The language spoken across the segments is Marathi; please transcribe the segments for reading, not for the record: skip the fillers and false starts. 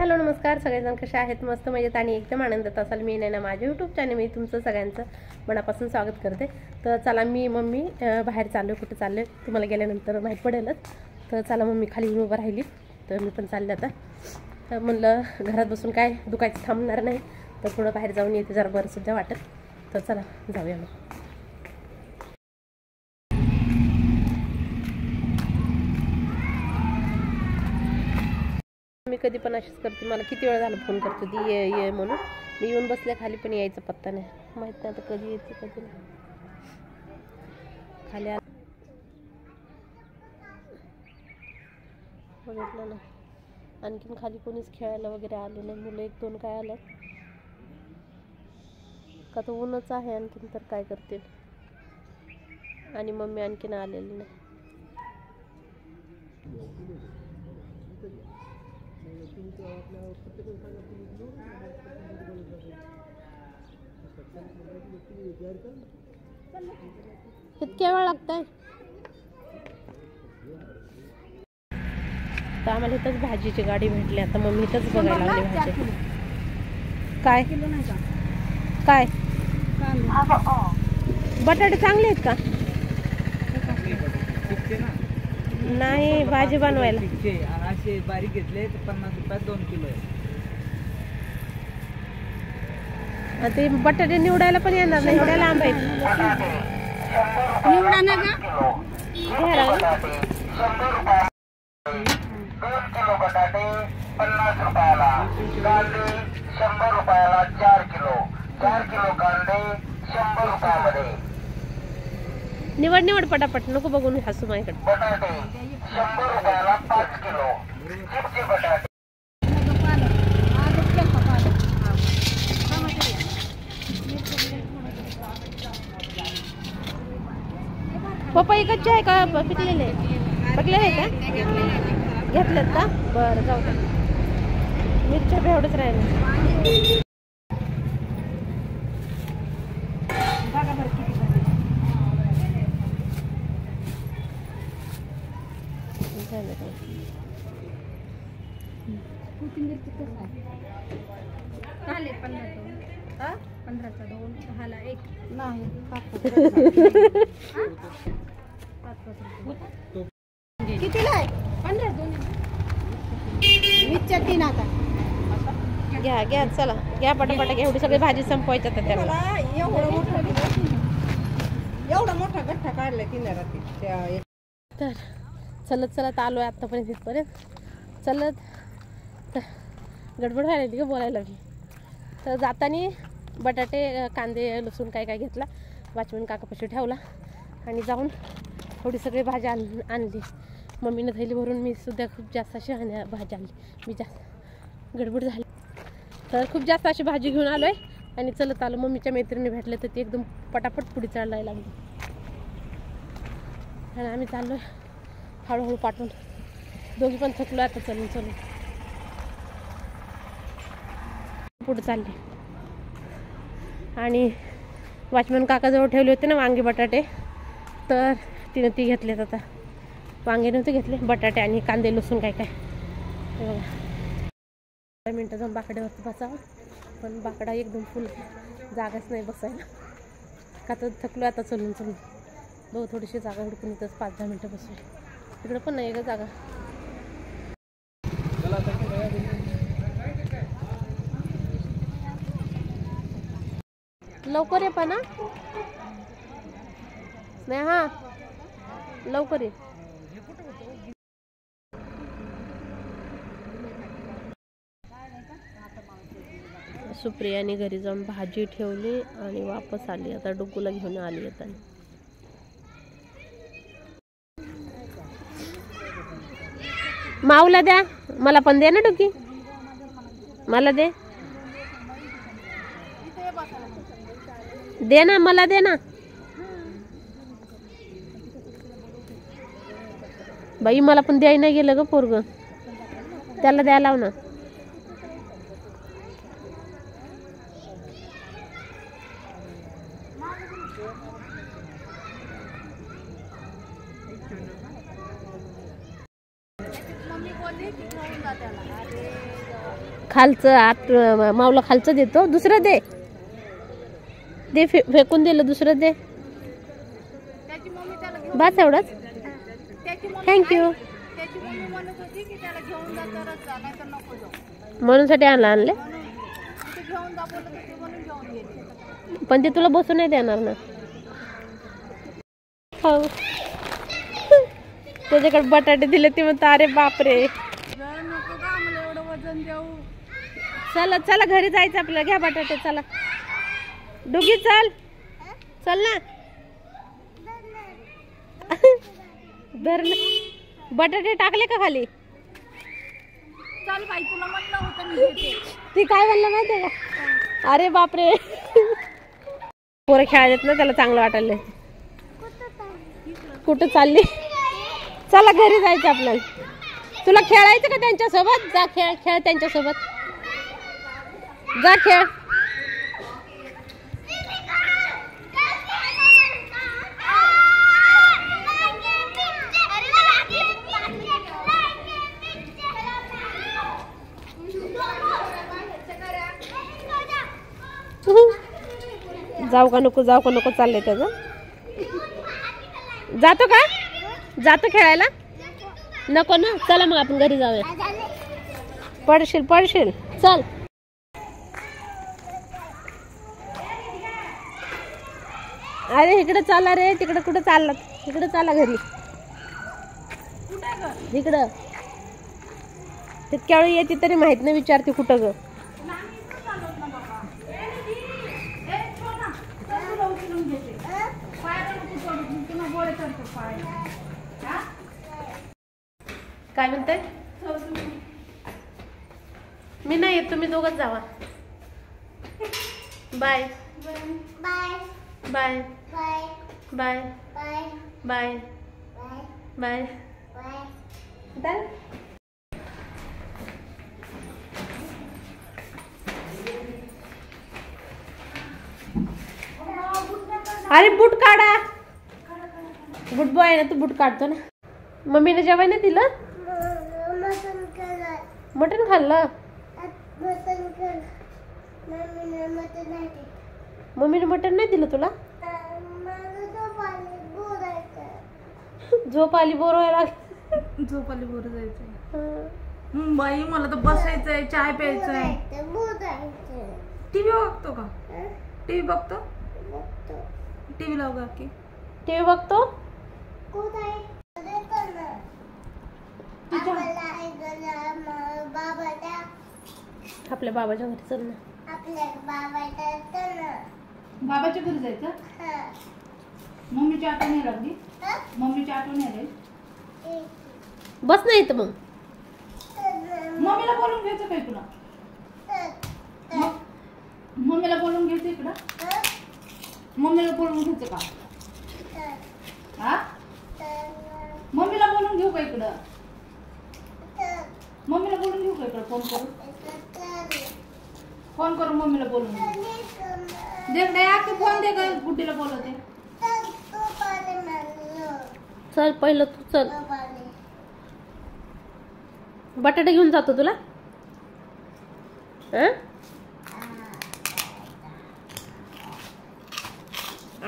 हॅलो नमस्कार सगळेजण कशा आहेत मस्त मजेत आणि एकदम आनंदात असाल मी नैना माझ्या यूट्यूब चॅनल मी तुमचं सगळ्यांचं मनापासून स्वागत करते। तर चला मी मम्मी बाहेर चाललो कुठे चालले तुम्हाला गेल्यानंतर माहित पडेलच। तर चला मम्मी खाली येऊन उभं राहिली तर मी पण चालले आता। तर म्हणलं घरात बसून काय दुखायचं थांबणार नाही तर थोडं बाहेर जाऊन येते जरा बरं सुद्धा वाटत। तर चला जाऊया मग। मी कधी पण अशीच करते मला किती वेळ झाला फोन करते ती ये म्हणून मी येऊन बसल्या खाली पण यायचा पत्ता नाही माहित नाही आता कधी येते कधी नाही। खाली बघितलं ना आणखीन खाली कोणीच खेळायला वगैरे आले नाही मुलं एक दोन काय आल्यात का तर ऊनच आहे आणखीन तर काय करतील आणि मम्मी आणखीन आलेली नाही। कितक्या वेळ लागतंय तर आम्हाला इथंच भाजीची गाडी भेटली आता मम्मी इथंच बघायला लागली भाजी काय काय बटाटे चांगले आहेत का नाही भाजी बनवायला असे बारीक घेतले तर 50 रुपयात 2 किलो आहे। ते बटाटे निवडायला पण येणार नाही एवढ्या लांब आहेत निवडा ना का 2 किलो बटाटे 50 रुपयाला कांदे 100 रुपयाला 4 किलो कांदे 100 रुपयामध्ये निवड पटापट नको बघून हसू माझ्याकडे। बटाटे 100 रुपयाला 5 किलो चिप्सचे बटाटे पपई कच्चे आहे का पिकलेले आहे का घेतलेत का बरं जाऊ दे मिरच्या एवढंच राहिले कितीला आहे 15 दोन मिरच्या 3 आता घ्या चला घ्या पटापट घ्या एवढी सगळी भाजी संपवायची आता त्याला एवढा मोठा गठ्ठा काढलाय किनाऱ्यात तर चलत आलोय आतापर्यंत इथपर्यंत चलत गडबड व्हायला लागली बोलायला लागली। तर जाताना बटाटे कांदे लसूण काय काय घेतला वाचवून काकापाशी ठेवला आणि जाऊन थोडी सगळी भाजी आणली मम्मीनं थैली भरून मी सुद्धा खूप जास्त अशी भाजी आणली मी जास्त गडबड झाली तर खूप जास्त अशी भाजी घेऊन आलोय आणि चलत आलो मम्मीच्या मैत्रिणी भेटले तर ती एकदम पटापट पुढे चढायला लागली आणि आम्ही चाललोय हळूहळू पाठवून दोघी पण थकलो आता चलून पुढे चालले आणि वॉचमॅन काकाजवळ ठेवले होते ना वांगे बटाटे तर तिने ती घेतलेत आता वांगे नव्हते घेतले बटाटे आणि कांदे लसूण काय काय 5 मिनटं जाऊन बाकड्यावरती बसावं पण बाकडा एकदम फुल जागाच नाही बसायला का तर थकलो आता चलून बघू थोडीशी जागा हुडकून इथंच 5-10 मिनटं बसूया तिकडं पण नाही का जागा लवकर ये पण नाही हा लवकर ये सुप्रियाने घरी जाऊन भाजी ठेवली आणि वापस आली आता डुग्गूला घेऊन आली आता माऊला द्या मला पण दे ना डुग्गी मला दे ना मला दे ना बाई मला पण द्याय नाही गेलं ग पोरग त्याला द्यायला लाव ना मम्मी बोलली की घेऊन जा त्याला अरे खालचं आत माऊला खालचं देतो. दुसरं दे दे फेकून दिलं. दुसरं दे. बस एवढंच. थँक्यू. म्हणून साठी आणले. पण ते तुला बसून नाही देणार ना. हो त्याच्याकडे बटाटे दिले ते म्हणता अरे बापरे. चला चला घरी जायचं आपल्याला. घ्या बटाटे. चला डुगी चल चल ना. धर बटाटे टाकले का खाली. चल बाई तुला म्हणलं होतं मी घेते. ती काय म्हणलं माहितीये का. अरे बापरे. पोरं खेळायला ना त्याला चांगलं वाटायला. कुठं चालली. चला घरी जायचं आपल्याला. तुला खेळायचं का त्यांच्यासोबत. जा खेळ खेळ त्यांच्यासोबत. जा खेळ. जाऊ का नको जाऊ का नको चाललंय त्याचं. जातो का. जातो खेळायला. नको ना. चला मग आपण घरी जाऊया. पडशील पडशील. चल. अरे इकडे चाला रे. तिकडे कुठे चालला. इकडे चाला घरी. इकडं तितक्या वेळी येते तरी माहित नाही. विचारते कुठं ग. काय म्हणताय. मी नाही येत. तुम्ही दोघंच जावा. Bye bye bye bye bye bye. अरे बूट काढा. बूट बॉय ना तू. बूट काढतो ना. मम्मीने जेवाय नाही दिलं. मटन खाल्लं. मम्मीने मटन नाही दिलं तुला. झोप आली. बोर व्हायला. झोप आली. बोर जायचंय बाई. मला तर बसायचंय. चाय प्यायचंय. टीव्ही बघतो का. टीव्ही बघतो. टीव्ही लाव की. टीव्ही बघतो. आपल्या बाबाच्या घरी चल ना. बाबाच्या घरी जायचं. मम्मीची आठवण नाही लागली. मम्मीची आठवण नाही. बस नाही तर मग. मम्मीला बोलून घ्यायचं काय तुला. मम्मीला बोलून घ्यायचं इकडं. मम्मीला बोलून घ्यायचं का. हा मम्मीला बोलून घेऊ का इकडं. मम्मीला बोलून घेऊ का इकडं. फोन करू. फोन करू मम्मीला बोलून घेऊ. दे तू फोन दे का. गुड्डीला बोलवते. चल पहिलं तू चल. बटाटे घेऊन जातो तुला.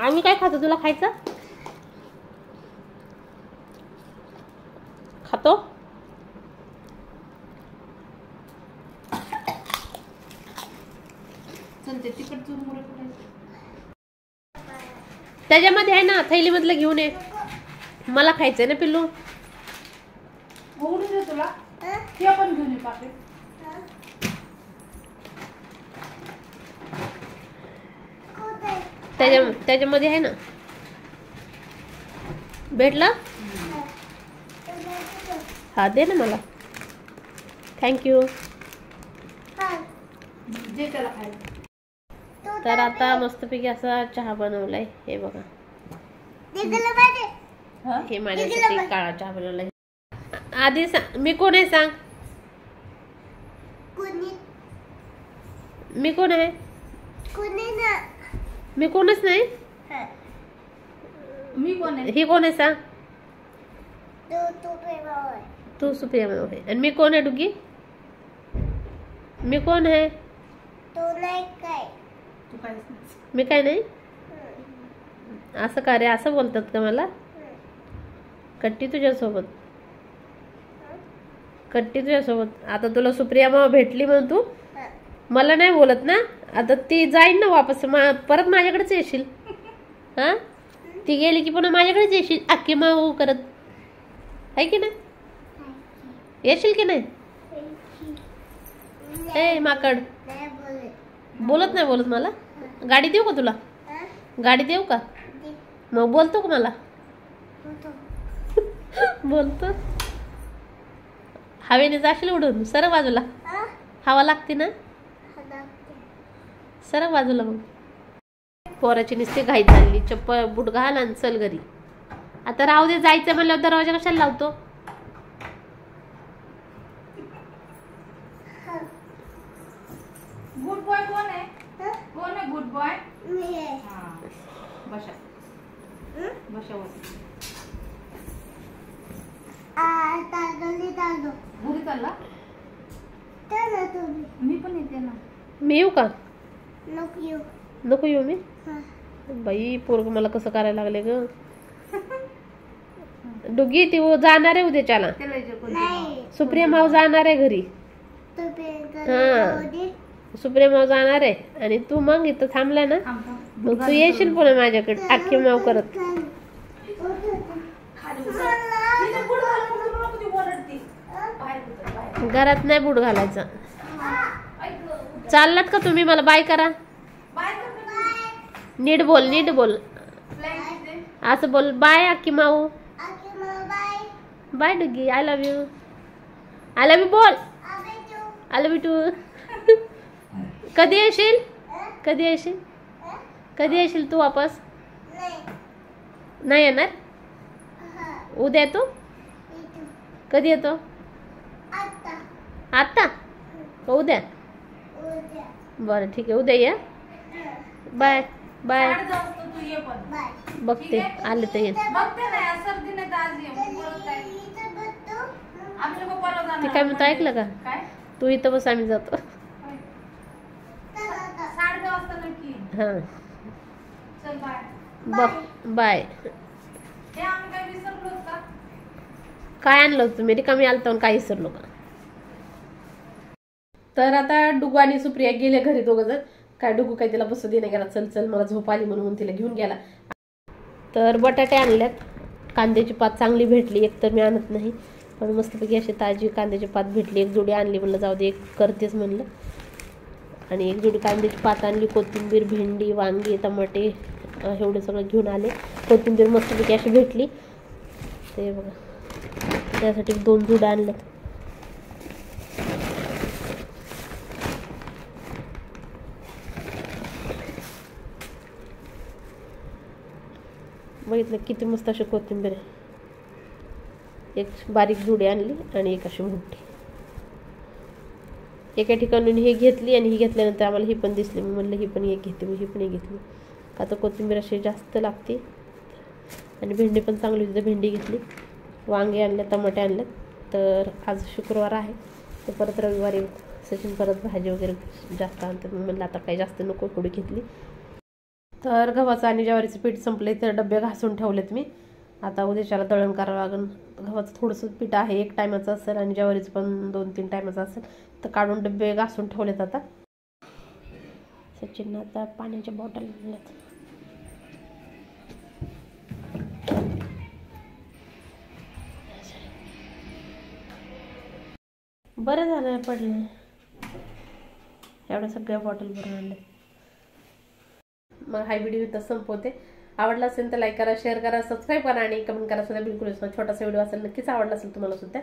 आम्ही काय खातो. तुला खायचं. खातो. चलते तिकट चुरमुरे कुठे. त्याच्यामध्ये आहे ना. थैलीमधलं घेऊन ये. मला खायचंय ना पिल्लू. उघडून दे तुला. ते पण घेऊन ये पाकिट. त्याच्यामध्ये आहे ना. भेटलं. हा दे ना मला. थँक्यू. जे त्याला खायचं. तर आता मस्तपैकी असा चहा बनवलाय. हे बघा. हे माझ्यासाठी काळा चहा बनवलाय. आधी सांग. मी कोण आहे सांग. मी कोण आहे. मी कोणच नाही. मी कोण आहे. ही कोण आहे सांग. तू सुप्रिया आहे. आणि मी कोण आहे डुगी. मी कोण आहे? तू काहीच नाही. मी काय नाही? असं का रे, असं बोलतात का मला? कट्टी तुझ्यासोबत, कट्टी तुझ्यासोबत. आता तुला सुप्रिया मामा भेटली म्हणून तू मला नाही बोलत ना? आता ती जाईन ना वापस, परत माझ्याकडेच येशील. हा, ती गेली की पुन्हा माझ्याकडेच येशील अख्खी माऊ करत, आहे की नाही? येशील की नाही? ए माकड, बोलत नाही बोलत मला. गाडी देऊ का तुला? गाडी देऊ का? मग बोलतो का मला? बोलतो. हवेने जाशील उडून, सरळ बाजूला. हवा लागते ना, सरळ बाजूला. मग पोराची नुसती घाई चालली, चप्पल बूट घाल आणि चल घरी. आता राहू दे, जायचं म्हणल्यावर दरवाजा कशाला लावतो? गुड बॉय कोण आहे? कोण आहे गुड बॉय? बसा बसा घरी चालला. मी पण येते ना. मी येऊ का? नको येऊ मी. बाई पोरग मला कसं करायला लागले ग. डुगी ती जाणार आहे उद्याच्याला. सुप्रिया माऊ जाणार आहे घरी. हा, सुप्रिया माऊ जाणार आहे आणि तू मग इथं थांबला ना, मग तू येशील पुन्हा माझ्याकडे अख्खी माऊ करत. घरात नाही बूट घालायचा. चाललात का तुम्ही? मला बाय करा. नीट बोल, नीट बोल. असं बोल, बाय अख्खी माऊ. बाय डुगी, I love you. I love you बोल. I love you too. कधी येशील? कधी येशील? कधी येशील तू वापस? नाही येणार? उद्या येतो? कधी येतो? आता? उद्या? बरं ठीक आहे, उद्या ये. Bye bye. बघते आले तर येत. ते काय म्हणतो ऐकलं का? तू इथं बस, आम्ही जातो. हा बघ, बाय. काय आणलं तुम्ही? रिकामी आलतो काही विसरलो का? तर आता डुगू आणि सुप्रिया गेले घरी दोघं जण. काय डुगू काय तिला बसू देणे गेला, चल चल मला झोप आली म्हणून तिला घेऊन गेला. तर बटाटे आणल्यात, कांद्याची पात चांगली भेटली. एक तर मी आणत नाही, पण मस्तपैकी अशी ताजी कांद्याची पात भेटली. एक जोडी आणली, म्हणलं जाऊ दे एक करतेच म्हणलं. आणि एक जोडी कांद्याची पात आणली. कोथिंबीर, भेंडी, वांगी, टमाटे एवढे सगळं घेऊन आले. कोथिंबीर मस्तपैकी अशी भेटली. ते बघा, त्यासाठी 2 जुड्या आणल्यात. बघितलं किती मस्त अशी कोथिंबीर आहे. एक बारीक जुडी आणली आणि एक अशी मोठी. एका ठिकाणी ही घेतली आणि ही घेतल्यानंतर आम्हाला ही पण दिसली. मी म्हणलं ही पण एक घेते, मी ही पण एक घेतली. का तर कोथिंबीर अशी जास्त लागते. आणि भेंडी पण चांगली होती, भेंडी घेतली. वांगे आणले, टमाटे आणले. तर आज शुक्रवार आहे, तर परत रविवारी सचिन परत भाजी वगैरे जास्त आणतात. मी म्हणलं आता काही जास्त नको, थोडी घेतली. तर गव्हाचं आणि ज्वारीचं पीठ संपले, तर डबे घासून ठेवलेत मी. आता उद्याच्याला दळण करावं लागेल. गव्हाचं थोडंसं पीठ आहे, 1 टायमाचं असेल आणि ज्वारीचं पण 2-3 टायमाचं असेल. तर काढून डबे घासून ठेवलेत. आता सचिन आता पाण्याच्या बॉटल आणल्यात. बरं झालं पडलं, एवढ्या सगळ्या बॉटल भरून आणल्या. मग हा व्हिडिओ इथं संपवते. आवडला असेल तर लाईक करा, शेअर करा, सबस्क्राईब करा आणि कमेंट करा सुद्धा. बिलकुल छोटासा व्हिडिओ असेल, नक्कीच आवडला असेल तुम्हाला सुद्धा.